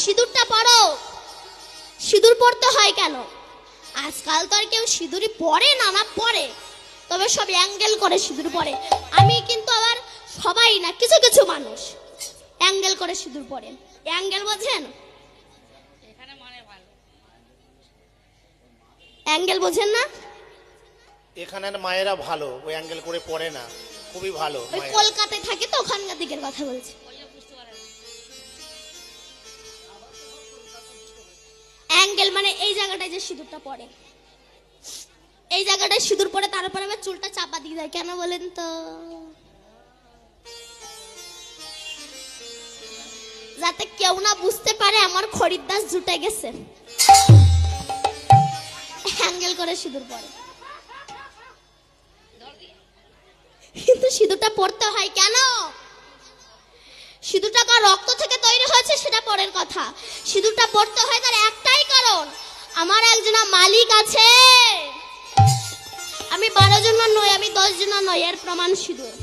সিঁদুরটা পরো। সিঁদুর পরতে হয় কেন? আজকাল তো আর কেউ সিঁদুরই পরে না, না পরে, তবে সব অ্যাঙ্গেল করে সিঁদুর পরে। আমি কিন্তু আবার সবাই না, কিছু কিছু মানুষ অ্যাঙ্গেল করে সিঁদুর পরে। অ্যাঙ্গেল বোঝেন? অ্যাঙ্গেল বোঝেন না? এখানের মায়েরা ভালো, ওই অ্যাঙ্গেল করে পড়ে না, খুবই ভালো। ওই কলকাতায় থাকে তো, ওখানকার দিকের কথা বলছি। অ্যাঙ্গেল মানে এই জায়গাটায় যে সিঁদুরটা পড়ে, এই জায়গাটায় সিঁদুর পড়ে, তারপরে আবার চুলটা চাপা দিয়ে দেয়। কেন বলেন তো? যাতে কেউ না বুঝতে পারে আমার খরিদ্দার জুটে গেছে। অ্যাঙ্গেল করে সিঁদুর পড়ে। কিন্তু সিঁদুরটা পড়তে হয় কেন? সিঁদুরটা কার রক্ত থেকে তৈরি হয়েছে সেটা পরের কথা। সিঁদুরটা পড়তে হয় তার একটাই কারণ, আমার একজন মালিক আছে। আমি 12 জন নই, আমি 10 জন নই, এর প্রমাণ সিঁদুর।